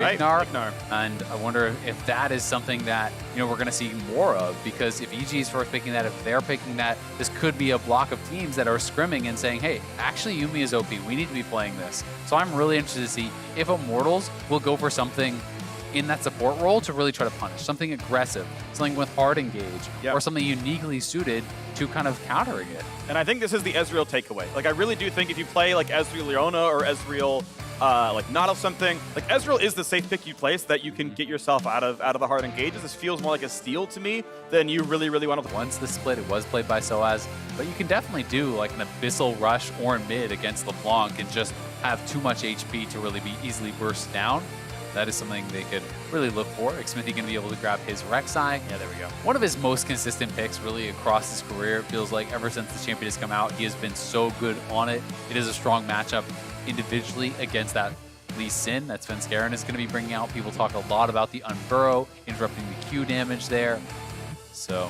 right? Ignar. And I wonder if that is something that, you know, we're going to see more of, because if EG is first picking that, if they're picking that, this could be a block of teams that are scrimming and saying, hey, actually Yuumi is OP. We need to be playing this. So I'm really interested to see if Immortals will go for something in that support role to really try to punish, something aggressive, something with hard engage, or something uniquely suited to kind of countering it. And I think this is the Ezreal takeaway. Like, I really do think if you play like Ezreal Leona or Ezreal like Nautilus something, like Ezreal is the safe pick you play so that you can get yourself out of the hard engages. This feels more like a steal to me than you really want to. Once the split, it was played by Soaz, but you can definitely do like an Abyssal Rush or mid against LeBlanc and just have too much HP to really be easily burst down. That is something they could really look for. Xmithie going to be able to grab his Rek'Sai. Yeah, there we go. One of his most consistent picks really across his career. It feels like ever since the champion has come out, he has been so good on it. It is a strong matchup individually against that Lee Sin that Svenskeren is going to be bringing out. People talk a lot about the Unburrow, interrupting the Q damage there. So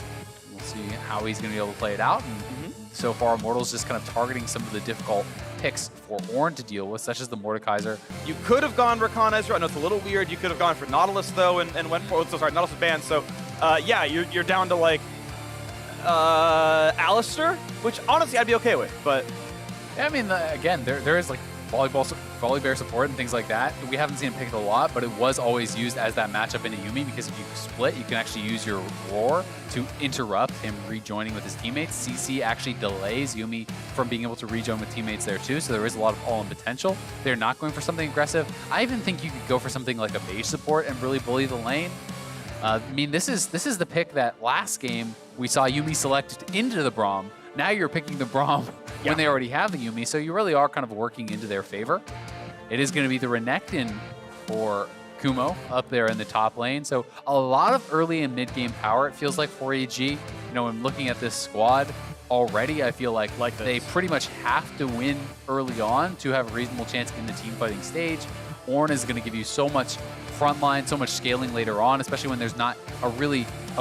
we'll see how he's going to be able to play it out. And so far, Immortals just kind of targeting some of the difficult picks for Ornn to deal with, such as the Mordekaiser. You could have gone Rakan Ezreal. I know it's a little weird. You could have gone for Nautilus, though, and went for... So sorry, Nautilus is banned. So, yeah, you're down to, like, Alistar, which, honestly, I'd be okay with, but... Yeah, I mean, again, there is, like, Volibear support and things like that. We haven't seen him pick it a lot, but it was always used as that matchup into Yuumi, because if you split, you can actually use your Roar to interrupt him rejoining with his teammates. CC actually delays Yuumi from being able to rejoin with teammates there too, so there is a lot of all-in potential. They're not going for something aggressive. I even think you could go for something like a mage support and really bully the lane. I mean, this is the pick that last game we saw Yuumi selected into the Braum. Now you're picking the Braum when they already have the Yuumi, so you really are kind of working into their favor. It is going to be the Renekton for Kumo up there in the top lane, so a lot of early and mid-game power, it feels like, for EG. You know, I'm looking at this squad already, I feel like they pretty much have to win early on to have a reasonable chance in the team fighting stage. Ornn is going to give you so much frontline, so much scaling later on, especially when there's not a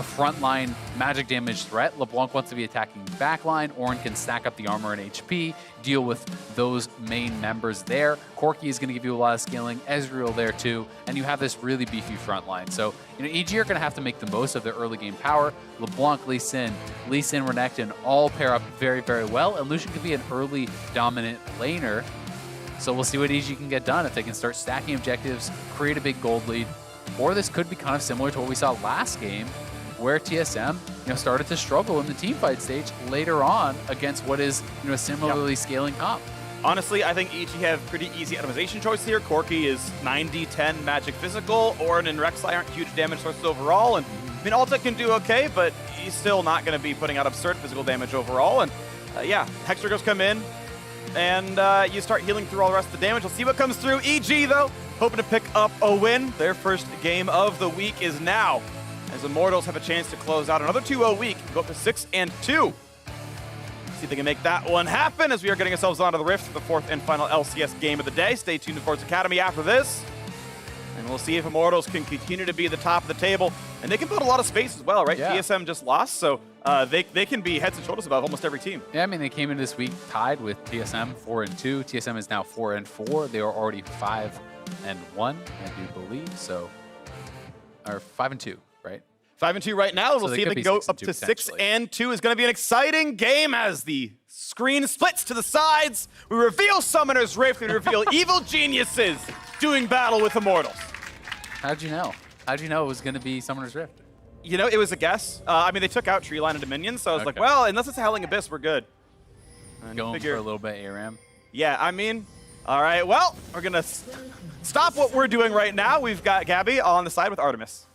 frontline magic damage threat. LeBlanc wants to be attacking the backline. Ornn can stack up the armor and HP, deal with those main members there. Corki is going to give you a lot of scaling, Ezreal there too, and you have this really beefy frontline. So, you know, EG are going to have to make the most of their early game power. LeBlanc, Lee Sin, Renekton all pair up very, very well, and Lucian could be an early dominant laner. So we'll see what EG can get done if they can start stacking objectives, create a big gold lead, or this could be kind of similar to what we saw last game, where TSM, you know, started to struggle in the teamfight stage later on against what is, you know, a similarly scaling comp. Honestly, I think EG have pretty easy optimization choice here. Corki is 90-10 magic physical. Ornn and Rek'Sai aren't huge damage sources overall, and I mean, Alta can do okay, but he's still not going to be putting out absurd physical damage overall. And yeah, Hexagrams come in, and you start healing through all the rest of the damage. We'll see what comes through. EG, though, hoping to pick up a win. Their first game of the week is now, as Immortals have a chance to close out another 2-0 week, go up to 6-2. See if they can make that one happen, as we are getting ourselves onto the Rift for the fourth and final LCS game of the day. Stay tuned to Force Academy after this, and we'll see if Immortals can continue to be at the top of the table. And they can build a lot of space as well, right? Yeah. TSM just lost, so they can be heads and shoulders above almost every team. Yeah, I mean, they came into this week tied with TSM 4-2. TSM is now 4-4. They are already 5-1, I do believe. So, or 5-2, right? 5-2 right now. So we'll see if they can go up to 6-2. It's going to be an exciting game as the screen splits to the sides. We reveal Summoner's Rift and reveal evil geniuses doing battle with Immortals. How'd you know? How'd you know it was going to be Summoner's Rift? You know, it was a guess. I mean, they took out Treeline and Dominion, so I was like, well, unless it's a Howling Abyss, we're good. Going for a little bit ARAM. Yeah, I mean, all right, well, we're going to stop what we're doing right now. We've got Gabby on the side with Artemis.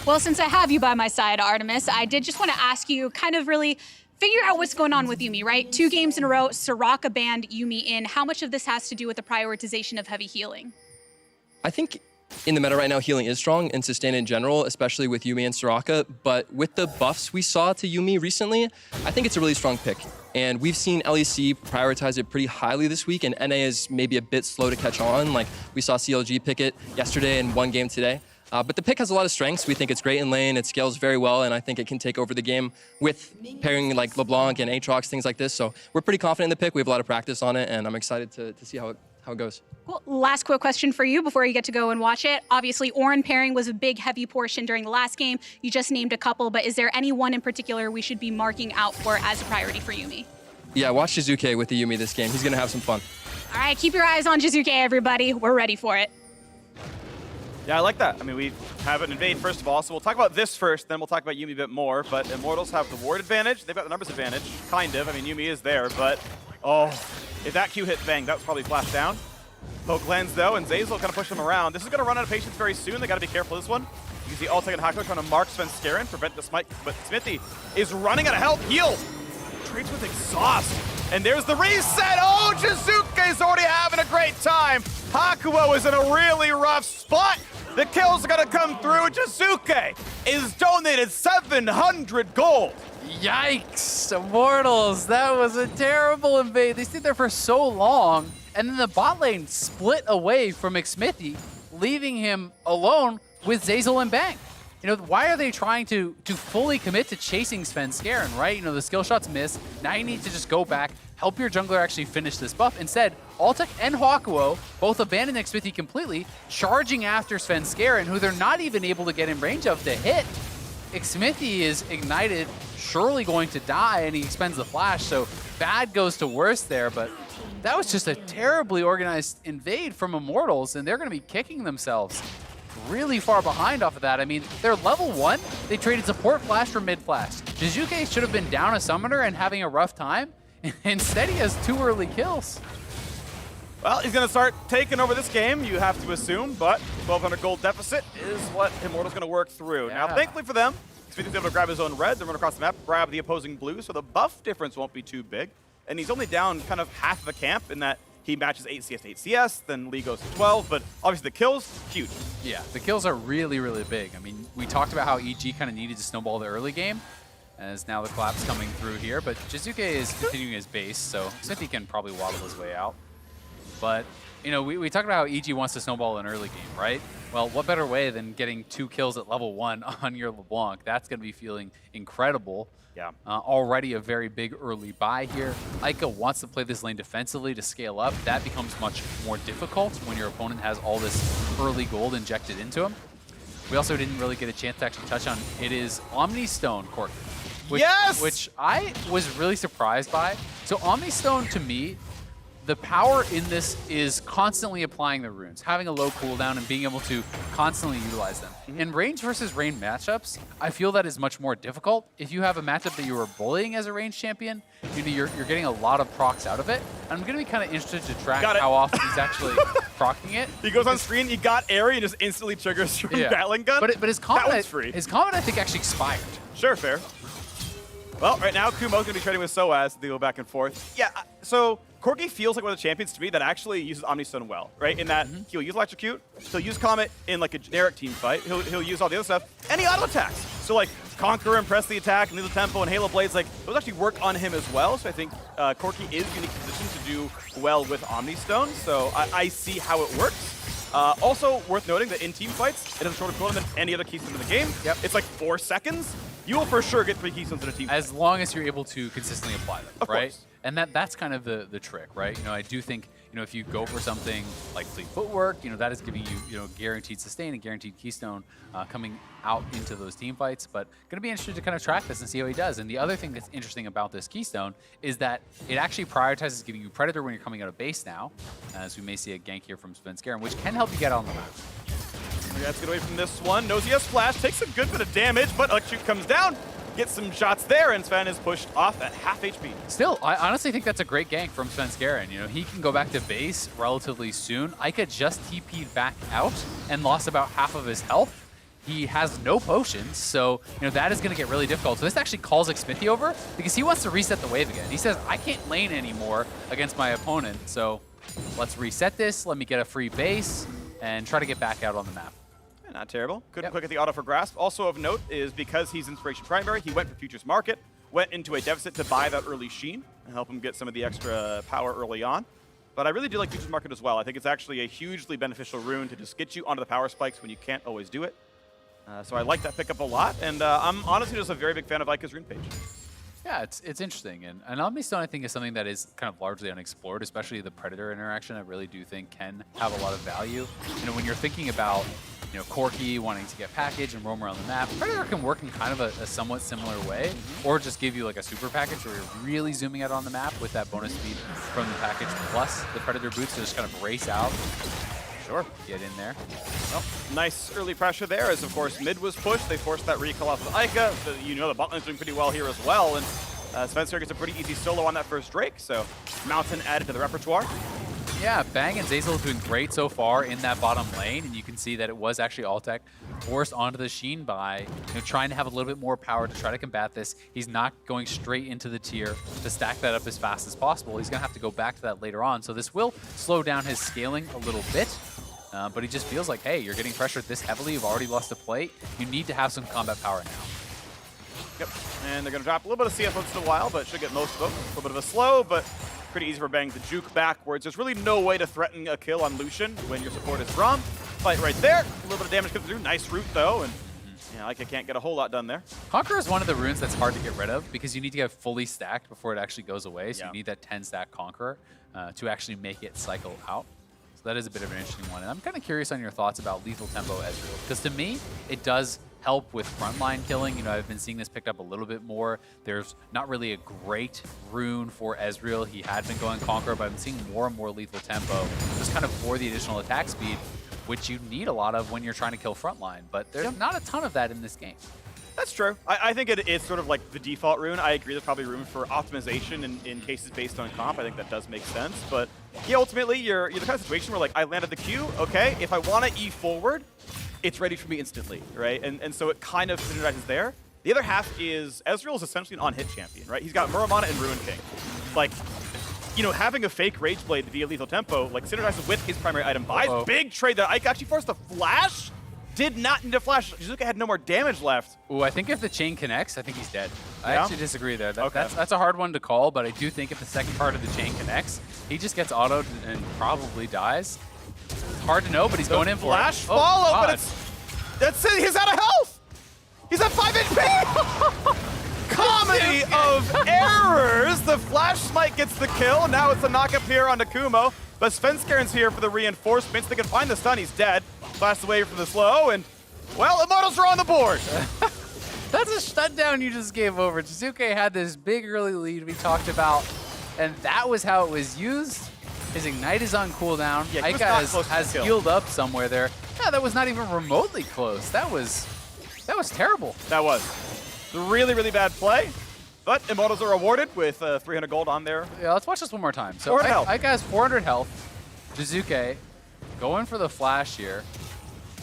Well, since I have you by my side, Artemis, I did just want to ask you, kind of really figure out what's going on with Yuumi, right? 2 games in a row, Soraka banned Yuumi in. How much of this has to do with the prioritization of heavy healing? I think in the meta right now, healing is strong and sustain in general, especially with Yuumi and Soraka. But with the buffs we saw to Yuumi recently, I think it's a really strong pick. And we've seen LEC prioritize it pretty highly this week, and NA is maybe a bit slow to catch on. Like we saw CLG pick it yesterday and 1 game today. But the pick has a lot of strengths. We think it's great in lane, it scales very well, and I think it can take over the game with pairing like LeBlanc and Aatrox, things like this. So we're pretty confident in the pick. We have a lot of practice on it, and I'm excited to see how it how it goes. Cool. Last quick question for you before you get to go and watch it. Obviously, Orin pairing was a big, heavy portion during the last game. You just named a couple, but is there any one in particular we should be marking out for as a priority for Yuumi? Yeah, watch Jizuke with the Yuumi this game. He's going to have some fun. All right, keep your eyes on Jizuke, everybody. We're ready for it. Yeah, I like that. I mean, we have an invade first of all, so we'll talk about this first, then we'll talk about Yuumi a bit more. But Immortals have the ward advantage. They've got the numbers advantage, kind of. I mean, Yuumi is there, but oh, if that Q hit Bang, that was probably flashed down. Poke lands though, and Zeyzal kind of push them around. This is going to run out of patience very soon. They got to be careful this one. You can see Altek and Hako trying to mark Svenskeren, prevent the smite, but Smithy is running out of health. Heal! Trades with exhaust. And there's the reset. Oh, Jizuke's already having a great time. Hakuo is in a really rough spot. The kills are going to come through. Jizuke is donated 700 gold. Yikes, Immortals, that was a terrible invade. They stayed there for so long, and then the bot lane split away from McSmithy, leaving him alone with Zeyzal and Bang. You know, why are they trying to fully commit to chasing Svenskeren, right? You know, the skill shots miss. Now you need to just go back, help your jungler actually finish this buff. Instead, Altek and Hakuo both abandon McSmithy completely, charging after Svenskeren, who they're not even able to get in range of to hit. Xmithy is ignited, surely going to die, and he expends the flash, so bad goes to worse there, but that was just a terribly organized invade from Immortals, and they're going to be kicking themselves really far behind off of that. I mean, they're level 1. They traded support flash for mid flash. Jizuke should have been down a summoner and having a rough time. Instead, he has 2 early kills. Well, he's going to start taking over this game, you have to assume, but 1,200 gold deficit is what Immortal's going to work through. Yeah. Now, thankfully for them, Smithy's able to grab his own red, then run across the map, grab the opposing blue, so the buff difference won't be too big. And he's only down kind of half of a camp in that he matches 8 CS to 8 CS, then Lee goes to 12, but obviously the kills, huge. Yeah, the kills are really, really big. I mean, we talked about how EG kind of needed to snowball the early game, as now the collapse coming through here, but Jizuke is continuing his base, so Smithy can probably waddle his way out. But, you know, we talked about how EG wants to snowball an early game, right? Well, what better way than getting 2 kills at level 1 on your LeBlanc? That's going to be feeling incredible. Yeah. Already a very big early buy here. Ica wants to play this lane defensively to scale up. That becomes much more difficult when your opponent has all this early gold injected into him. We also didn't really get a chance to actually touch on it is Omni Stone, Cork. Yes! Which I was really surprised by. So Omni Stone, to me, the power in this is constantly applying the runes, having a low cooldown and being able to constantly utilize them. In range versus range matchups, I feel that is much more difficult. If you have a matchup that you are bullying as a range champion, you're getting a lot of procs out of it. I'm going to be kind of interested to track how often he's actually procking it. He goes on screen, he got Airy and just instantly triggers your Gatling gun. But his comment, that was free. His comment, I think, actually expired. Sure, fair. Well, right now, Kumo's going to be trading with Soaz. They go back and forth. Yeah, so Corki feels like one of the champions to me that actually uses Omnistone well, right? In that he'll use Electrocute, he'll use Comet in like a generic team fight, he'll use all the other stuff, and he auto attacks. So like Conqueror and Press the Attack, and Lethal Tempo, and Halo Blades, like those actually work on him as well. So I think Corki is in a unique position to do well with Omnistone. So I see how it works. Also worth noting that in team fights, it has a shorter cooldown than any other keystone in the game. Yep. It's like 4 seconds. You will for sure get 3 keystones in a team fight. As long as you're able to consistently apply them, Of right? course. And that's kind of the trick, right? You know, I do think, you know, if you go for something like Fleet Footwork, you know, that is giving you, you know, guaranteed sustain and guaranteed keystone coming out into those team fights. But going to be interested to kind of track this and see how he does. And the other thing that's interesting about this keystone is that it actually prioritizes giving you Predator when you're coming out of base now, as we may see a gank here from Svenskeren, which can help you get on the map. Yeah, let's get away from this one. Nosy has Splash, takes a good bit of damage, but Electrocute comes down, gets some shots there, and Sven is pushed off at half HP. Still, I honestly think that's a great gank from Svenskeren. You know, he can go back to base relatively soon. Ica just TP'd back out and lost about half of his health. He has no potions, so you know that is going to get really difficult. So this actually calls Xmithy over because he wants to reset the wave again. He says, I can't lane anymore against my opponent, so let's reset this, let me get a free base, and try to get back out on the map. Not terrible. Couldn't click at the auto for Grasp. Also of note is because he's Inspiration Primary, he went for Futures Market, went into a deficit to buy that early Sheen and help him get some of the extra power early on. But I really do like Futures Market as well. I think it's actually a hugely beneficial rune to just get you onto the power spikes when you can't always do it. So I like that pickup a lot, and I'm honestly just a very big fan of Ica's rune page. Yeah, it's interesting. And Omni Stone, I think, is something that is kind of largely unexplored, especially the Predator interaction. I really do think can have a lot of value. You know, when you're thinking about, you know, Corki wanting to get package and roam around the map, Predator can work in kind of a somewhat similar way, or just give you like a super package where you're really zooming out on the map with that bonus speed from the package plus the Predator boots to just kind of race out. Sure, get in there. Well, nice early pressure there as, of course, mid was pushed. They forced that recall off the Ica. You know the bot lane's doing pretty well here as well, and Spencer gets a pretty easy solo on that first Drake, so Mountain added to the repertoire. Yeah, Bang and Zeyzal doing great so far in that bottom lane, and you can see that it was actually Altec forced onto the Sheen by trying to have a little bit more power to try to combat this. He's not going straight into the tier to stack that up as fast as possible. He's going to have to go back to that later on, so this will slow down his scaling a little bit. But he just feels like, hey, you're getting pressured this heavily, you've already lost a plate, you need to have some combat power now. Yep, and they're going to drop a little bit of CS once in a while, but should get most of them. A little bit of a slow, but pretty easy for Bang to juke backwards. There's really no way to threaten a kill on Lucian when your support is Rom. Fight right there, a little bit of damage comes through, nice root though, and yeah, like I can't get a whole lot done there. Conqueror is one of the runes that's hard to get rid of because you need to get fully stacked before it actually goes away, so you need that 10 stack Conqueror to actually make it cycle out. So that is a bit of an interesting one. And I'm kind of curious on your thoughts about lethal tempo Ezreal, because to me, it does help with frontline killing. You know, I've been seeing this picked up a little bit more. There's not really a great rune for Ezreal. He had been going Conqueror, but I'm seeing more and more lethal tempo, just kind of for the additional attack speed, which you need a lot of when you're trying to kill frontline. But there's not a ton of that in this game. That's true. I think it is sort of like the default rune. I agree there's probably room for optimization in cases based on comp. I think that does make sense. But yeah, ultimately, you're the kind of situation where, like, I landed the Q, okay, if I want to E forward, it's ready for me instantly, right? And so it kind of synergizes there. The other half is Ezreal is essentially an on-hit champion, right? He's got Muramana and Ruin King. Like, you know, having a fake Rage Blade via lethal tempo, like, synergizes with his primary item buys. Big trade that Ike actually forced a flash. Did not need a flash. Jizuka had no more damage left. Ooh, I think if the chain connects, I think he's dead. I actually disagree there. That's a hard one to call, but I do think if the second part of the chain connects, he just gets autoed and probably dies. It's hard to know, but he's going in for it. Flash follow, but that's it. He's out of health. He's at 5 HP. Comedy of errors. The Flash Smite gets the kill. Now it's a knock-up here on Nakumo. But Svenskaren's here for the reinforcements. They can find the stun. He's dead. Flashed away from the slow, and, well, Immortals are on the board. That's a shutdown you just gave over. Jizuke had this big early lead we talked about, and that was how it was used. His Ignite is on cooldown. Yeah, Ica has healed up somewhere there. Yeah, that was not even remotely close. That was terrible. That was a really, really bad play. But Immortals are awarded with 300 gold on there. Yeah, let's watch this one more time. So Ica has 400 health. Jizuke going for the flash here.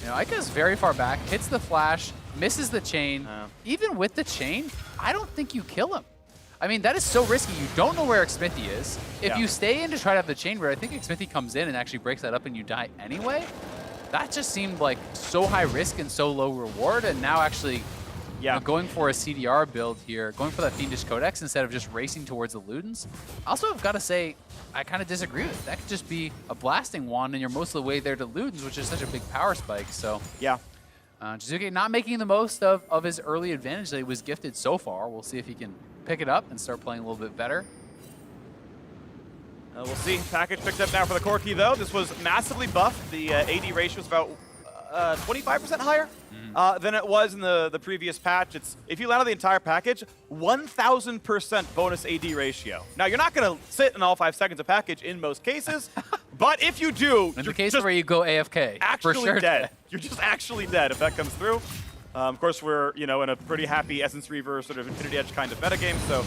You know, Ica is very far back, hits the flash, misses the chain. Even with the chain, I don't think you kill him. I mean, that is so risky. You don't know where Xmithy is. If you stay in to try to have the chain where I think Xmithy comes in and actually breaks that up and you die anyway, that just seemed like so high risk and so low reward. And now actually you know, going for a CDR build here, going for that Fiendish Codex instead of just racing towards the Ludens. Also, I've got to say, I kind of disagree with it. That could just be a blasting wand and you're most of the way there to Ludens, which is such a big power spike. So yeah, Jizuke not making the most of his early advantage that he was gifted so far. We'll see if he can pick it up and start playing a little bit better. We'll see. Package picked up now for the Corki, though. This was massively buffed. The AD ratio was about 25% higher than it was in the previous patch. It's, if you land on the entire package, 1,000% bonus AD ratio. Now, you're not going to sit in all 5 seconds of package in most cases, but if you do, in the case where you go AFK, actually for sure dead. You're just actually dead if that comes through. Of course, we're in a pretty happy Essence Reaver sort of Infinity Edge kind of metagame, so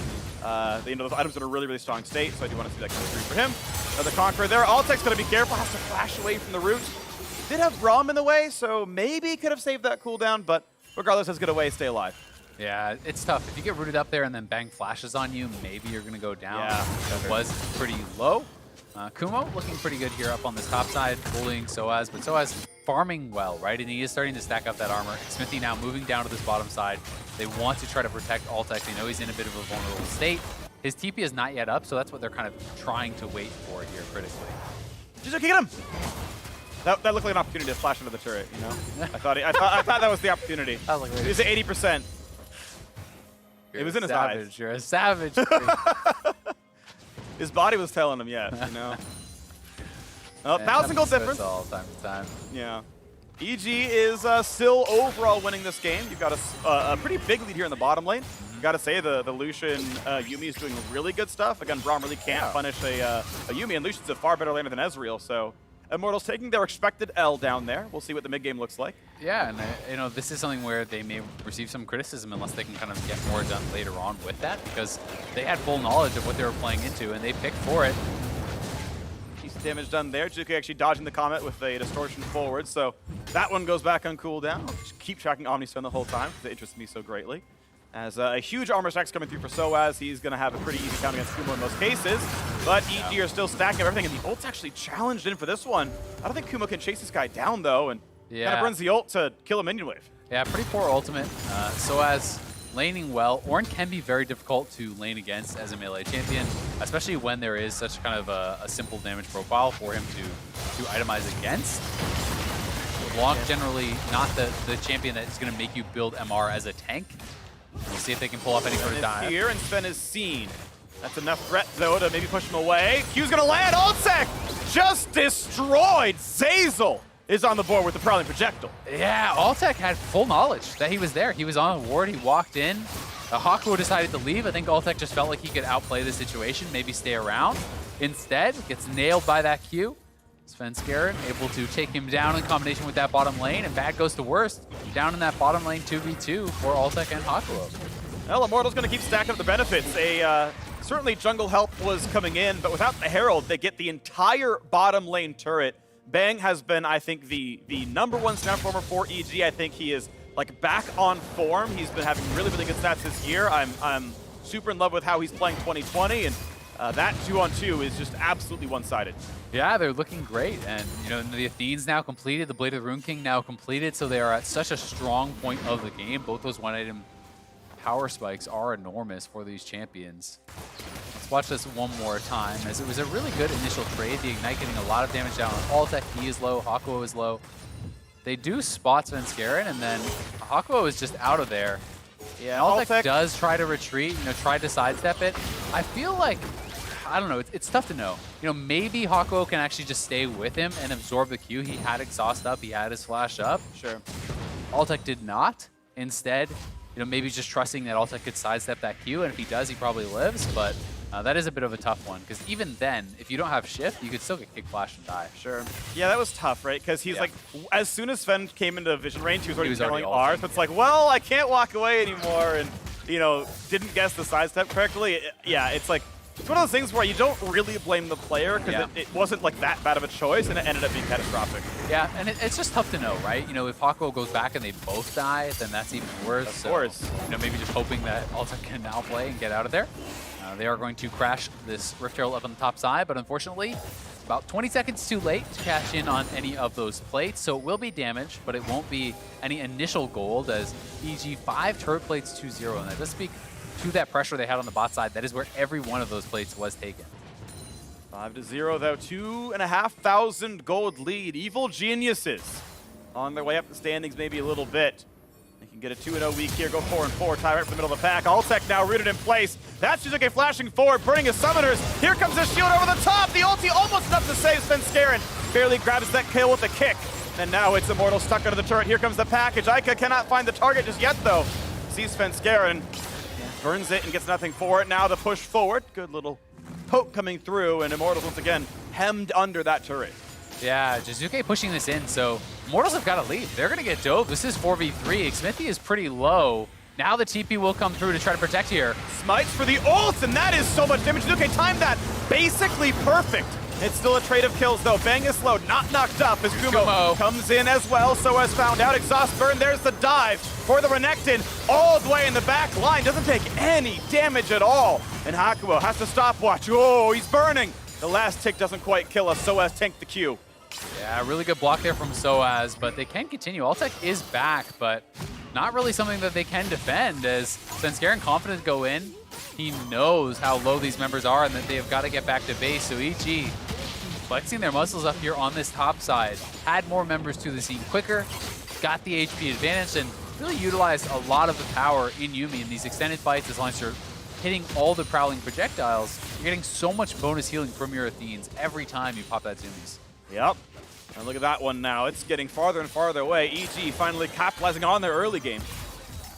those items are in a really, really strong state, so I do want to see that come through for him. Another Conqueror there. Altec's going to be careful, has to flash away from the root. Did have Braum in the way, so maybe could have saved that cooldown, but regardless, let's get away, stay alive. Yeah, it's tough. If you get rooted up there and then Bang flashes on you, maybe you're going to go down. Yeah, that was pretty low. Kumo looking pretty good here up on this top side, bullying Soaz, but Soaz farming well, right? And he is starting to stack up that armor. Xmithy now moving down to this bottom side. They want to try to protect Altec. They know he's in a bit of a vulnerable state. His TP is not yet up, so that's what they're kind of trying to wait for here critically. Just get him! That looked like an opportunity to flash into the turret, you know? I thought that was the opportunity. He's at 80%. It was in his eyes. Savage. You're a savage. His body was telling him yes, you know. 1,000 gold difference. All time to time. Yeah. EG is still overall winning this game. You've got a pretty big lead here in the bottom lane. Got to say the Lucian Yuumi is doing really good stuff. Again, Braum really can't punish a Yuumi, and Lucian's a far better laner than Ezreal. So Immortals taking their expected L down there. We'll see what the mid game looks like. Yeah, and you know, this is something where they may receive some criticism unless they can kind of get more done later on with that, because they had full knowledge of what they were playing into and they picked for it. Decent damage done there. Juke actually dodging the Comet with a distortion forward, so that one goes back on cooldown. I'll just keep tracking Omnistone the whole time because it interests me so greatly. As a huge armor stack's coming through for Soaz, he's going to have a pretty easy count against Kumo in most cases. But EG are still stacking everything, and the ult's actually challenged in for this one. I don't think Kumo can chase this guy down, though, and kind of burns the ult to kill a minion wave. Yeah, pretty poor ultimate. Soaz laning well. Ornn can be very difficult to lane against as a melee champion, especially when there is such kind of a simple damage profile for him to itemize against. Blanc generally not the champion that is going to make you build MR as a tank. We'll see if they can pull up any sort of dive. Here, and Sven is seen. That's enough threat, though, to maybe push him away. Q's gonna land. Ultec just destroyed. Zazel is on the board with the Prowling Projectile. Yeah, Ultec had full knowledge that he was there. He was on a ward. He walked in. Hakuo decided to leave. I think Ultec just felt like he could outplay the situation, maybe stay around. Instead, gets nailed by that Q. Svenskeren able to take him down in combination with that bottom lane, and bad goes to worst. Down in that bottom lane 2v2 for Ultec and Hakuo. Well, Immortal's going to keep stacking up the benefits. Certainly jungle help was coming in, but without the Herald, they get the entire bottom lane turret. Bang has been, I think, the #1 snapformer for EG. I think he is like back on form. He's been having really, really good stats this year. I'm super in love with how he's playing 2020, and that 2-on-2 is just absolutely one-sided. Yeah, they're looking great, and you know, the Athene's now completed, the Blade of the Rune King now completed, so they are at such a strong point of the game. Both those one-item power spikes are enormous for these champions. Let's watch this one more time, as it was a really good initial trade. The Ignite getting a lot of damage down on Ultec. He is low, Hakuo is low. They do spot Svenskeren, and then Hakuo is just out of there. Yeah, Ultec does try to retreat, you know, try to sidestep it. I feel like, I don't know, it's tough to know. You know, maybe Hakuo can actually just stay with him and absorb the Q. He had Exhaust up, he had his Flash up. Sure. Ultec did not. Instead, you know, maybe just trusting that Ultec could sidestep that Q, and if he does, he probably lives, but that is a bit of a tough one, because even then, if you don't have Shift, you could still get Kick Flash and die. Sure. Yeah, that was tough, right? Because he's like, as soon as Sven came into vision range, he was already controlling ours, but it's like, well, I can't walk away anymore, and, you know, didn't guess the sidestep correctly. Yeah, it's like, it's one of those things where you don't really blame the player, because it wasn't like that bad of a choice, and it ended up being catastrophic. Yeah, and it's just tough to know, right? You know, if Hakuo goes back and they both die, then that's even worse. Of course. You know, maybe just hoping that Ultec can now play and get out of there. They are going to crash this Rift Herald up on the top side, but unfortunately, about 20 seconds too late to cash in on any of those plates, so it will be damage, but it won't be any initial gold, as EG 5 turret plates 2-0, and that does speak to that pressure they had on the bot side. That is where every one of those plates was taken. 5-0 though, 2,500 gold lead. Evil Geniuses on their way up the standings maybe a little bit. They can get a 2-0 week here, go 4-4, tie right for the middle of the pack. Ultec now rooted in place. That's Shizuke flashing forward, burning his summoners. Here comes his shield over the top. The ulti almost enough to save Svenskeren. Barely grabs that kill with a kick. And now it's Immortal stuck under the turret. Here comes the package. Ica cannot find the target just yet though. Sees Svenskeren, burns it and gets nothing for it. Now the push forward. Good little poke coming through, and Immortals once again hemmed under that turret. Yeah, Shizuke pushing this in, so Immortals have got to leave. They're going to get dove. This is 4v3. Xmithie is pretty low. Now the TP will come through to try to protect here. Smites for the ult, and that is so much damage. Shizuke timed that basically perfect. It's still a trade of kills, though. Bang is slow, not knocked up as Kumo comes in as well. So as found out, Exhaust Burn, there's the dive for the Renekton all the way in the back line. Doesn't take any damage at all. And Hakuo has to stopwatch. Oh, he's burning. The last tick doesn't quite kill us. Soaz tanked the Q. Yeah, really good block there from Soaz, but they can continue. Ultec is back, but not really something that they can defend, as Svenskeren confident to go in. He knows how low these members are and that they have got to get back to base. So EG flexing their muscles up here on this top side, had more members to the scene quicker, got the HP advantage, and really utilized a lot of the power in Yuumi in these extended fights. As long as you're hitting all the prowling projectiles, you're getting so much bonus healing from your Athenes every time you pop that Zoomies. Yep. And look at that one now. It's getting farther and farther away. EG finally capitalizing on their early game.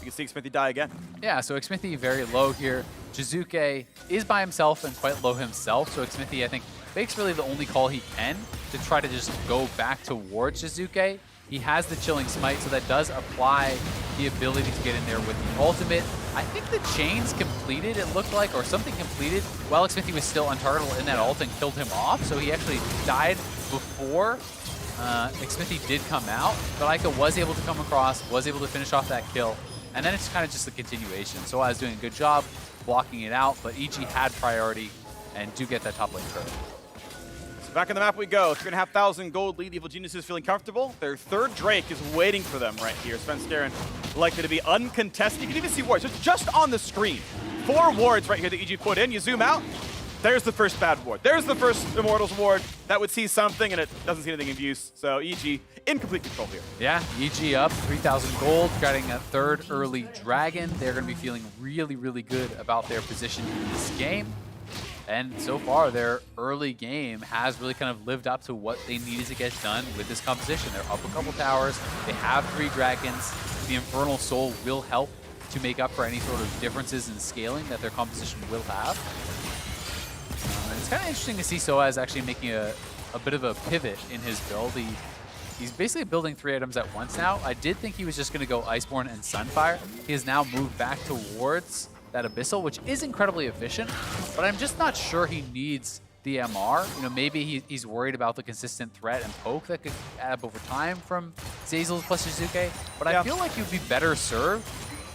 You can see Xmithy die again. Yeah, so Xmithy very low here. Jizuke is by himself and quite low himself, so Xmithy, I think, makes really the only call he can to try to just go back towards Jizuke. He has the Chilling Smite, so that does apply the ability to get in there with the ultimate. I think the chains completed, it looked like, or something completed, while Xmithy was still untargetable in that ult and killed him off, so he actually died before Xmithy did come out, but Aika was able to come across, was able to finish off that kill, and then it's kind of just a continuation. So I was doing a good job blocking it out, but EG had priority and do get that top lane turret. So back on the map we go. 3,500 gold lead. Evil Geniuses feeling comfortable. Their third Drake is waiting for them right here. Svenskeren likely to be uncontested. You can even see wards just on the screen. 4 wards right here that EG put in. You zoom out. There's the first bad ward. There's the first Immortals ward that would see something, and it doesn't see anything in use. So EG in complete control here. Yeah, EG up 3,000 gold, getting a third early dragon. They're going to be feeling really, really good about their position in this game. And so far, their early game has really kind of lived up to what they needed to get done with this composition. They're up a couple towers. They have 3 dragons. The Infernal Soul will help to make up for any sort of differences in scaling that their composition will have. And it's kind of interesting to see Soaz actually making a bit of a pivot in his build. He's basically building 3 items at once now. I did think he was just going to go Iceborne and Sunfire. He has now moved back towards that Abyssal, which is incredibly efficient, but I'm just not sure he needs the MR. You know, maybe he's worried about the consistent threat and poke that could add up over time from Zeyzal plus Jizuke, but I feel like you'd be better served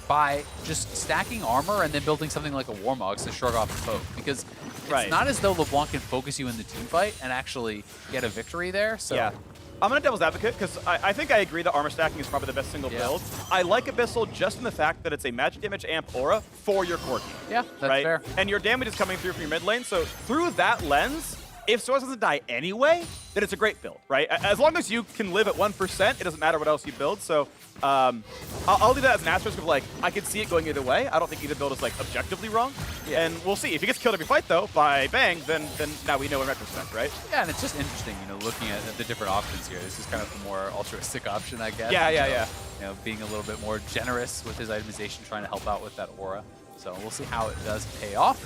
by just stacking armor and then building something like a Warmogs to shrug off the poke, because it's not as though LeBlanc can focus you in the team fight and actually get a victory there. So yeah. I'm going to devil's advocate because I think I agree that armor stacking is probably the best single build. I like Abyssal just in the fact that it's a magic damage amp aura for your Corki. Yeah, that's fair. And your damage is coming through from your mid lane, so through that lens, if Soaz doesn't die anyway, then it's a great build, right? As long as you can live at 1%, it doesn't matter what else you build. So I'll do that as an asterisk of like, I could see it going either way. I don't think either build is like objectively wrong. Yeah. And we'll see. If he gets killed every fight though by Bang, then now we know in retrospect, right? Yeah, and it's just interesting, you know, looking at the different options here. This is kind of the more altruistic option, I guess. Yeah. You know, being a little bit more generous with his itemization, trying to help out with that aura. So we'll see how it does pay off.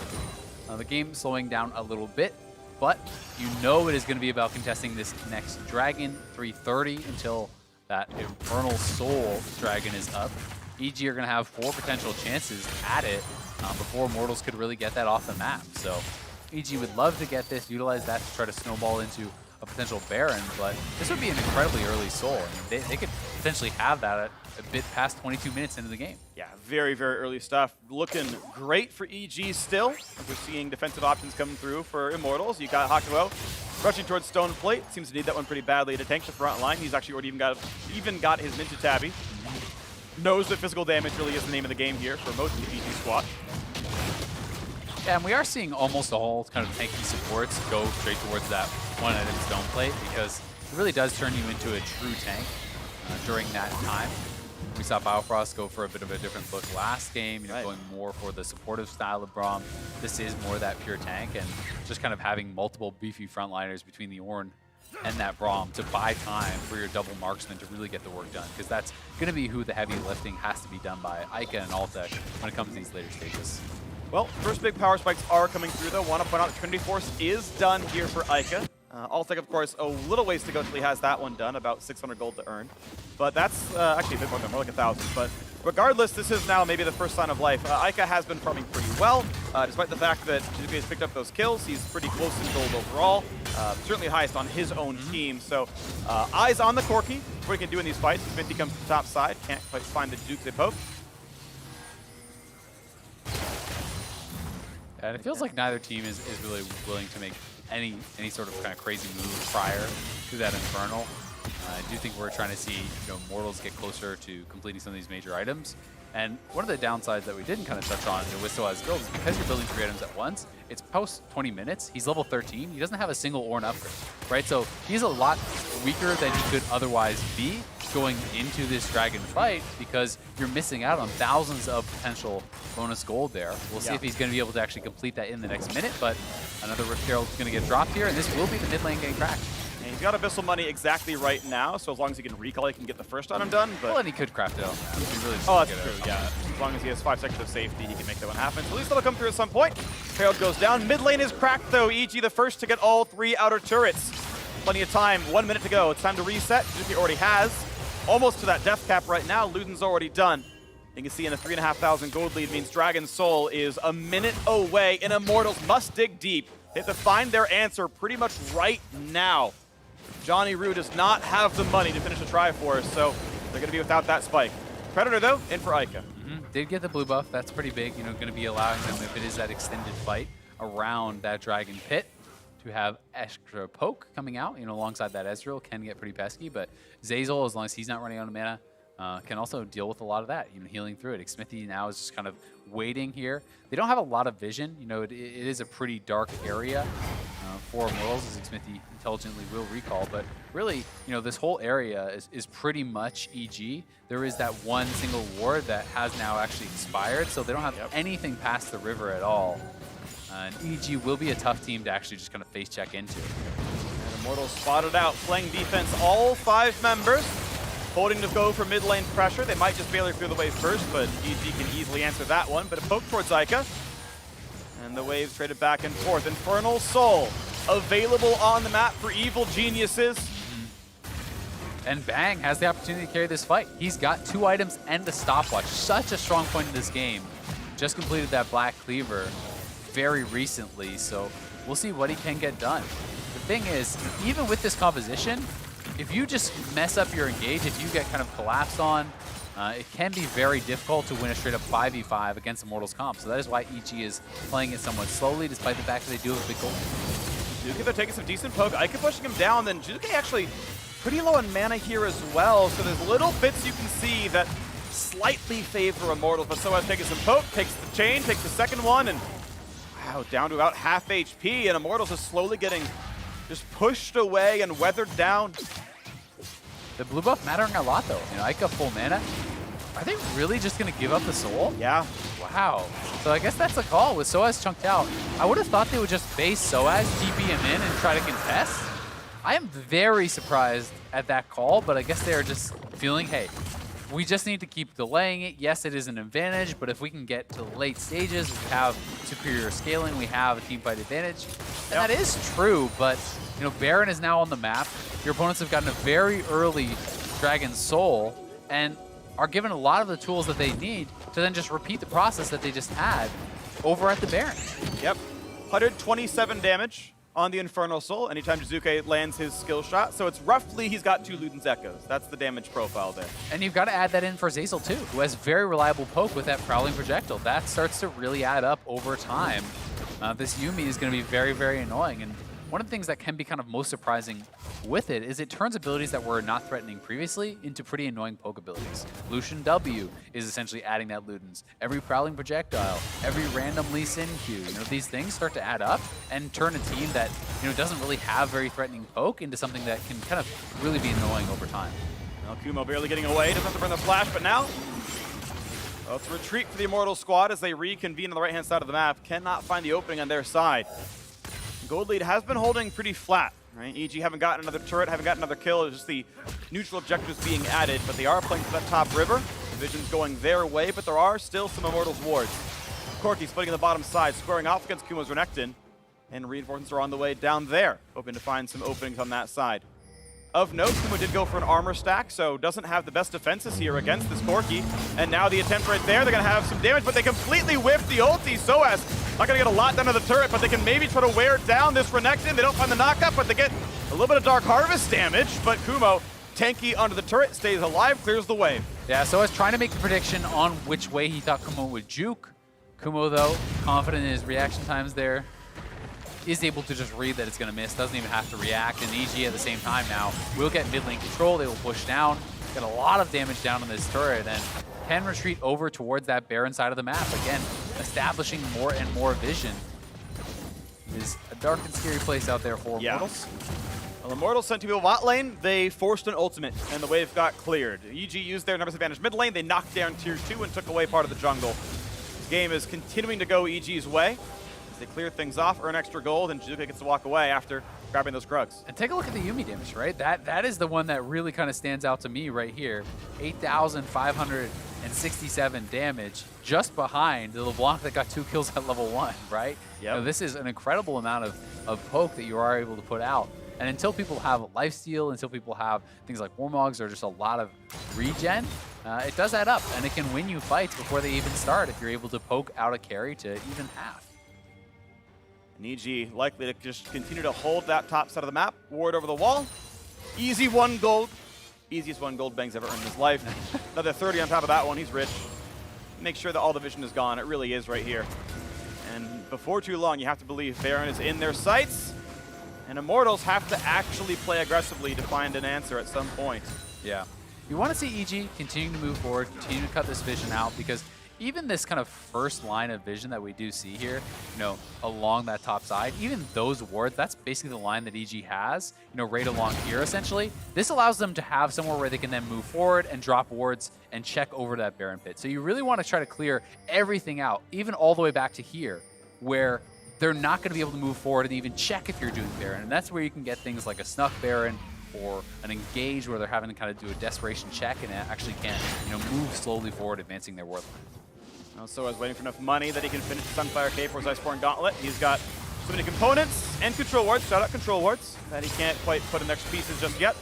The game slowing down a little bit, but you know it is going to be about contesting this next dragon, 330 until that Infernal Soul dragon is up. EG are going to have 4 potential chances at it before Immortals could really get that off the map. So EG would love to get this, utilize that to try to snowball into a potential Baron, but this would be an incredibly early Soul. I mean, they could potentially have that at a bit past 22 minutes into the game. Yeah, very, very early stuff. Looking great for EG still. We're seeing defensive options coming through for Immortals. You got Hakuo rushing towards Stone Plate. Seems to need that one pretty badly to tank the front line. He's actually already even got his Ninja Tabby. Knows that physical damage really is the name of the game here for most of the EG squad. Yeah, and we are seeing almost all kind of tanky supports go straight towards that one item Stone Plate, because it really does turn you into a true tank during that time. We saw Biofrost go for a bit of a different look last game, you know, going more for the supportive style of Braum. This is more that pure tank, and just kind of having multiple beefy frontliners between the Ornn and that Braum to buy time for your double marksman to really get the work done, because that's going to be who the heavy lifting has to be done by Aika and Altec when it comes to these later stages. Well, first big power spikes are coming through though. Want to point out Trinity Force is done here for Aika. Altec, of course, a little ways to go until he has that one done, about 600 gold to earn. But that's actually a bit more than more like 1,000. But regardless, this is now maybe the first sign of life. Aika has been farming pretty well, despite the fact that Jizuke has picked up those kills. He's pretty close in gold overall, certainly highest on his own team. So eyes on the Corki, what he can do in these fights. Smithy comes to the top side, can't quite find the Jizuke poke. And it feels like neither team is really willing to make any sort of kind of crazy move prior to that Infernal. I do think we're trying to see, you know, Mortals get closer to completing some of these major items. And one of the downsides that we didn't kind of touch on with Soaz's build is because you're building 3 items at once, it's post 20 minutes, he's level 13, he doesn't have a single Ornn upgrade, right? So he's a lot weaker than he could otherwise be, going into this Dragon fight because you're missing out on thousands of potential bonus gold there. We'll see if he's going to be able to actually complete that in the next minute, but another Rift Herald is going to get dropped here, and this will be the mid lane getting cracked. And he's got Abyssal money exactly right now, so as long as he can recall, he can get the first item done. But Well, and he could craft it out. Really oh, that's true, yeah. As long as he has 5 seconds of safety, he can make that one happen. So at least that'll come through at some point. Herald goes down. Mid lane is cracked, though. EG the first to get all 3 outer turrets. Plenty of time. 1 minute to go. It's time to reset. Juki already has. Almost to that death cap right now. Luden's already done. You can see in a 3,500 gold lead means Dragon's Soul is a minute away, and Immortals must dig deep. They have to find their answer pretty much right now. Johnny Rue does not have the money to finish the Triforce, so they're going to be without that spike. Predator, though, in for Ica. Did get the blue buff. That's pretty big. You know, going to be allowing them, if it is that extended fight around that Dragon Pit, to have extra poke coming out. You know, alongside that Ezreal can get pretty pesky, but Zeyzal, as long as he's not running out of mana, can also deal with a lot of that, you know, healing through it. Xmithie now is just kind of waiting here. They don't have a lot of vision. You know, it is a pretty dark area for Immortals, as Xmithie intelligently will recall, but really, you know, this whole area is pretty much EG. There is that one single ward that has now actually expired, so they don't have anything past the river at all. And EG will be a tough team to actually just kind of face check into. And Immortals spotted out, playing defense, all 5 members. Holding to go for mid lane pressure. They might just barely clear the wave first, but EG can easily answer that one. But a poke towards Ica. And the waves traded back and forth. Infernal Soul available on the map for evil geniuses. And Bang has the opportunity to carry this fight. He's got 2 items and a stopwatch. Such a strong point in this game. Just completed that Black Cleaver very recently, so we'll see what he can get done. The thing is, even with this composition, if you just mess up your engage, if you get kind of collapsed on, it can be very difficult to win a straight up 5v5 against Immortals comp. So that is why EG is playing it somewhat slowly, despite the fact that they do have a big goal. Juki, they're taking some decent poke. Ica pushing him down, then Juki actually pretty low on mana here as well. So there's little bits you can see that slightly favor Immortals, but Soaz taking some poke, takes the chain, takes the second one, and wow, down to about half HP, and Immortals is slowly getting just pushed away and weathered down. The blue buff mattering a lot, though. You know, Ica full mana. Are they really just going to give up the soul? Yeah. Wow. So I guess that's a call with Soaz chunked out. I would have thought they would just base Soaz, TP him in, and try to contest. I am very surprised at that call, but I guess they're just feeling, hey, we just need to keep delaying it. Yes, it is an advantage, but if we can get to the late stages, we have superior scaling, we have a team fight advantage. And that is true, but you know, Baron is now on the map. Your opponents have gotten a very early Dragon Soul and are given a lot of the tools that they need to then just repeat the process that they just had over at the Baron. Yep. 127 damage on the Infernal Soul anytime Jizuke lands his skill shot. So it's roughly, he's got 2 Luden's Echoes. That's the damage profile there. And you've got to add that in for Zeyzal too, who has very reliable poke with that Prowling Projectile. That starts to really add up over time. This Yuumi is going to be very, very annoying. And one of the things that can be kind of most surprising with it is it turns abilities that were not threatening previously into pretty annoying poke abilities. Lucian W is essentially adding that Luden's. Every Prowling Projectile, every random Lee Sin Q, you know, these things start to add up and turn a team that, you know, doesn't really have very threatening poke into something that can kind of really be annoying over time. Well, Kumo barely getting away, doesn't have to burn the flash, but now, well, it's a retreat for the Immortal squad as they reconvene on the right-hand side of the map. Cannot find the opening on their side. Gold lead has been holding pretty flat, right? EG haven't gotten another turret, haven't gotten another kill. It's just the neutral objectives being added, but they are playing for that top river. Division's going their way, but there are still some Immortals wards. Corki splitting the bottom side, squaring off against Kumo's Renekton, and reinforcements are on the way down there, hoping to find some openings on that side. Of note, Kumo did go for an armor stack, so doesn't have the best defenses here against this Corki. And now the attempt right there, they're gonna have some damage, but they completely whiffed the ulti. Soaz not gonna get a lot done to the turret, but they can maybe try to wear down this Renekton. They don't find the knockup, but they get a little bit of Dark Harvest damage. But Kumo, tanky under the turret, stays alive, clears the wave. Yeah, Soaz trying to make the prediction on which way he thought Kumo would juke. Kumo, though, confident in his reaction times there, is able to just read that it's going to miss, doesn't even have to react, and EG at the same time now will get mid lane control, they will push down, get a lot of damage down on this turret, and can retreat over towards that Baron side of the map. Again, establishing more and more vision. It is a dark and scary place out there for Immortals. Well, Immortals sent two people bot lane. They forced an ultimate, and the wave got cleared. EG used their numbers advantage mid lane. They knocked down tier 2 and took away part of the jungle. This game is continuing to go EG's way. As they clear things off, earn extra gold, and Jizuka gets to walk away after grabbing those Krugs. And take a look at the Yuumi damage, right? That is the one that really kind of stands out to me right here. 8,567 damage, just behind the LeBlanc that got 2 kills at level 1, right? Yep. This is an incredible amount of poke that you are able to put out. And until people have lifesteal, until people have things like Warmogs or just a lot of regen, it does add up, and it can win you fights before they even start if you're able to poke out a carry to even half. And EG likely to just continue to hold that top side of the map, ward over the wall. Easy 1 gold. Easiest 1 gold Bang's ever earned in his life. Another 30 on top of that one, he's rich. Make sure that all the vision is gone, it really is right here. And before too long, you have to believe Baron is in their sights, and Immortals have to actually play aggressively to find an answer at some point. Yeah. You want to see EG continue to move forward, continue to cut this vision out, because even this kind of first line of vision that we do see here, along that top side, even those wards, that's basically the line that EG has, right along here, essentially. This allows them to have somewhere where they can then move forward and drop wards and check over that Baron pit. So you really want to try to clear everything out, even all the way back to here, where they're not going to be able to move forward and even check if you're doing Baron. And that's where you can get things like a Snuck Baron or an Engage where they're having to kind of do a desperation check and actually can move slowly forward, advancing their ward line. So is waiting for enough money that he can finish the Sunfire Cape for his Iceborne Gauntlet. He's got so many components and control wards, shout out control wards, that he can't quite put in extra pieces just yet.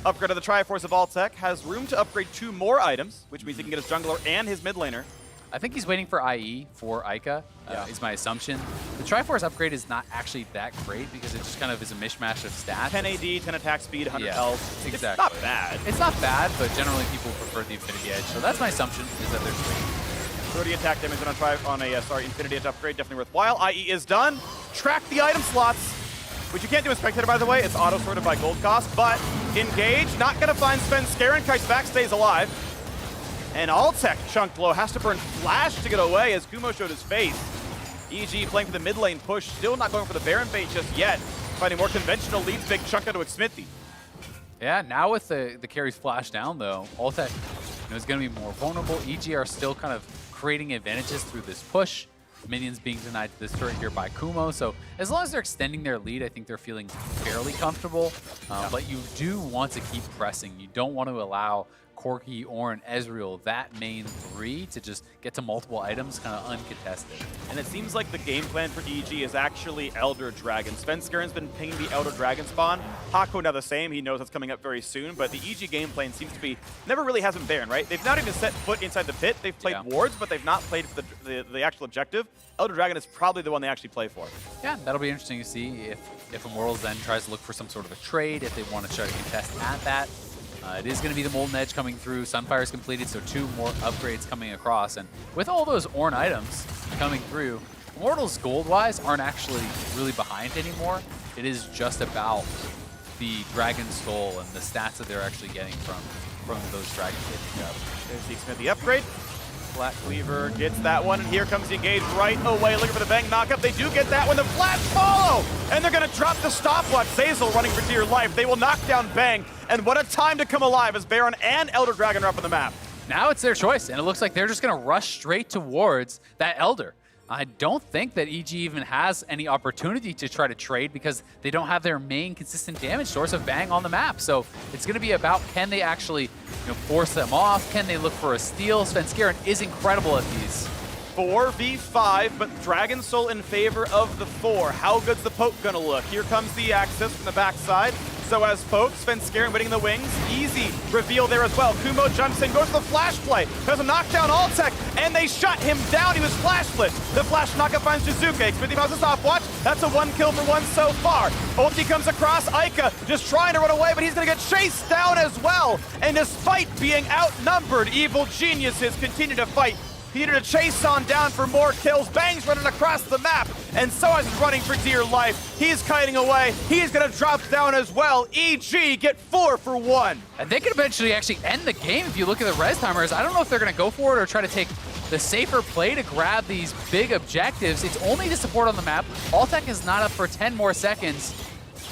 Upgrade of the Triforce of Altec has room to upgrade 2 more items, which means he can get his jungler and his mid laner. I think he's waiting for IE for Ica, is my assumption. The Triforce upgrade is not actually that great because it just kind of is a mishmash of stats. 10 AD, 10 attack speed, 100 health. Exactly. It's not bad. It's not bad, but generally people prefer the Infinity Edge. So that's my assumption, is that there's 30 attack damage on a Infinity Edge upgrade, definitely worthwhile. IE is done. Track the item slots, which you can't do with Spectator, by the way. It's auto-sorted by gold cost, but Engage, not going to find Svenskeren. Kite's back, stays alive. And Altec chunked low, has to burn Flash to get away as Kumo showed his face. EG playing for the mid lane push, still not going for the Baron bait just yet. Finding more conventional leads, big chunk out of Smithy. Yeah, now with the carries Flash down though, Altec is going to be more vulnerable. EG are still kind of creating advantages through this push. Minions being denied to this turret here by Kumo. So as long as they're extending their lead, I think they're feeling fairly comfortable. But you do want to keep pressing. You don't want to allow Corki, Ornn, Ezreal, that main 3 to just get to multiple items kind of uncontested. And it seems like the game plan for EG is actually Elder Dragon. Svenskeren's been pinging the Elder Dragon spawn. Hako now the same, he knows that's coming up very soon, but the EG game plan seems to be, never really has been Baron, right? They've not even set foot inside the pit. They've played wards, but they've not played for the actual objective. Elder Dragon is probably the one they actually play for. Yeah, that'll be interesting to see if Immortals then tries to look for some sort of a trade, if they want to try to contest at that. It is going to be the Molten Edge coming through. Sunfire is completed, so 2 more upgrades coming across. And with all those Ornn items coming through, Immortals gold-wise aren't actually really behind anymore. It is just about the Dragon Soul and the stats that they're actually getting from those Dragons they pick up. There's the Smithy upgrade. Black Cleaver gets that one, and here comes the Engage right away, looking for the Bang knockup. They do get that one, the Flash follow! And they're gonna drop the stopwatch. Zazel running for dear life. They will knock down Bang, and what a time to come alive as Baron and Elder Dragon are up on the map. Now it's their choice, and it looks like they're just gonna rush straight towards that Elder. I don't think that EG even has any opportunity to try to trade because they don't have their main consistent damage source of Bang on the map. So it's going to be about, can they actually force them off? Can they look for a steal? Svenskeren is incredible at these. 4v5, but Dragon Soul in favor of the 4. How good's the poke gonna look? Here comes the access from the backside. So as poke, Svenskeren winning the wings. Easy reveal there as well. Kumo jumps in, goes for the flash play. There's a knockdown Altec, and they shut him down. He was flash lit. The flash knockup finds Jizuka. Smithy mouse a stopwatch. That's a 1 kill for 1 so far. Ulti comes across. Ica just trying to run away, but he's gonna get chased down as well. And despite being outnumbered, evil geniuses continue to fight. Peter to chase on down for more kills. Bang's running across the map, and so is running for dear life. He's kiting away. He's gonna drop down as well. EG get 4 for 1. And they could eventually actually end the game if you look at the res timers. I don't know if they're gonna go for it or try to take the safer play to grab these big objectives. It's only to support on the map. Altec is not up for 10 more seconds.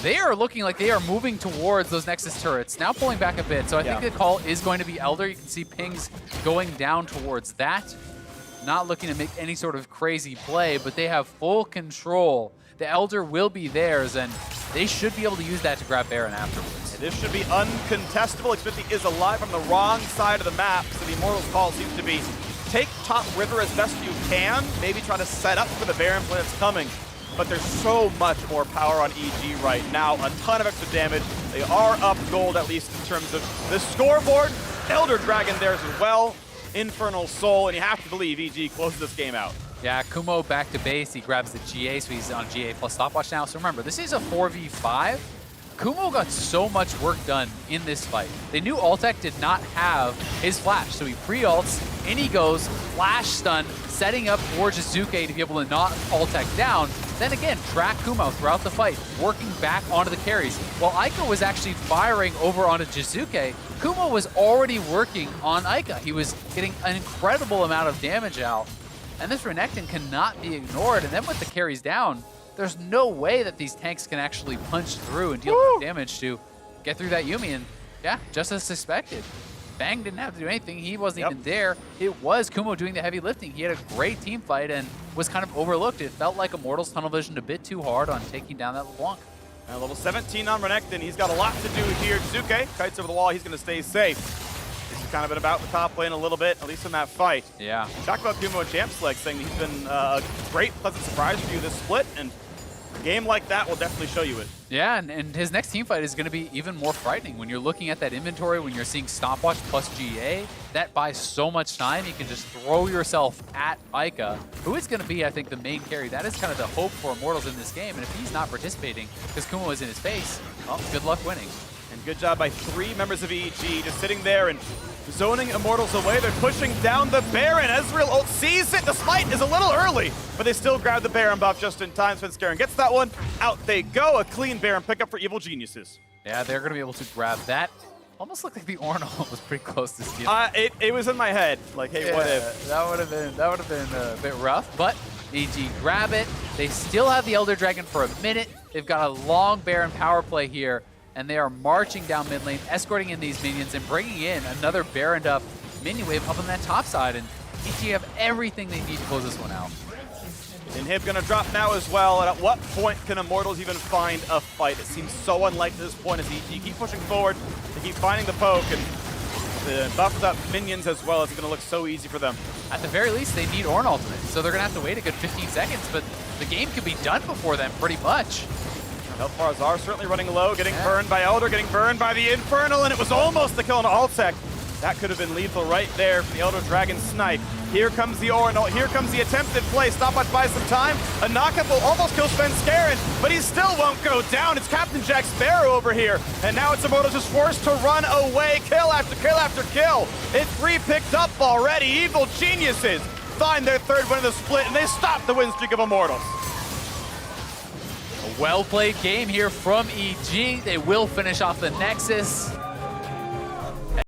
they are looking like they are moving towards those Nexus turrets, now pulling back a bit. So I think the call is going to be Elder. You can see pings going down towards that. Not looking to make any sort of crazy play, but they have full control. The Elder will be theirs, and they should be able to use that to grab Baron afterwards. This should be uncontestable. Xfinity is alive on the wrong side of the map, so the Immortals' call seems to be take top river as best you can, maybe try to set up for the Baron play that's coming. But there's so much more power on EG right now, a ton of extra damage. They are up gold, at least in terms of the scoreboard. Elder Dragon there as well, Infernal Soul, and you have to believe EG closes this game out. Yeah, Kumo back to base. He grabs the GA, so he's on GA plus stopwatch now. So remember, this is a 4v5. Kumo got so much work done in this fight. They knew Altec did not have his flash, so he pre-ults, in he goes, flash stun, setting up for Jizuke to be able to knock Altec down. Then again, track Kumo throughout the fight, working back onto the carries. While Aika was actually firing over onto Jizuke, Kumo was already working on Aika. He was getting an incredible amount of damage out. And this Renekton cannot be ignored. And then with the carries down, there's no way that these tanks can actually punch through and deal enough damage to get through that Yuumi. And yeah, just as suspected. Bang didn't have to do anything. He wasn't even there. It was Kumo doing the heavy lifting. He had a great team fight and was kind of overlooked. It felt like Immortals tunnel visioned a bit too hard on taking down that LeBlanc. And level 17 on Renekton. He's got a lot to do here. Jizuke kites over the wall. He's going to stay safe. This has kind of been about the top lane a little bit, at least in that fight. Yeah. Talk about Kumo and Champ's Leg saying he's been a great, pleasant surprise for you this split, and a game like that will definitely show you it. Yeah, and his next team fight is going to be even more frightening. When you're looking at that inventory, when you're seeing stopwatch plus GA, that buys so much time. You can just throw yourself at Aika, who is going to be, I think, the main carry. That is kind of the hope for Immortals in this game. And if he's not participating because Kumo is in his face, well, good luck winning. And good job by 3 members of EG just sitting there and zoning Immortals away. They're pushing down the Baron. Ezreal ult sees it. The smite is a little early, but they still grab the Baron buff just in time. Svenskeren gets that one. Out they go. A clean Baron pickup for Evil Geniuses. Yeah, they're going to be able to grab that. Almost looked like the Ornal was pretty close to steal. It was in my head. Like, hey, what if? That would have been a bit rough, but EG grab it. They still have the Elder Dragon for a minute. They've got a long Baron power play here, and they are marching down mid lane, escorting in these minions and bringing in another Baroned up minion wave up on that top side. And EG have everything they need to close this one out. Inhib gonna drop now as well, and at what point can Immortals even find a fight? It seems so unlikely at this point as EG keep pushing forward, they keep finding the poke, and the buffed up minions as well. It's gonna look so easy for them. At the very least, they need Ornn ultimate, so they're gonna have to wait a good 15 seconds, but the game could be done before then pretty much. Elfarzar certainly running low, getting burned by Elder, getting burned by the Infernal, and it was almost the kill on Altec. That could have been lethal right there for the Elder Dragon snipe. Here comes the Ornal, here comes the attempted play. Stopwatch buys some time. A knockup will almost kill Svenskeren, but he still won't go down. It's Captain Jack Sparrow over here, and now it's Immortals just forced to run away. Kill after kill after kill. It's 3 picked up already. Evil Geniuses find their 3rd win of the split, and they stop the win streak of Immortals. A well-played game here from EG. They will finish off the Nexus.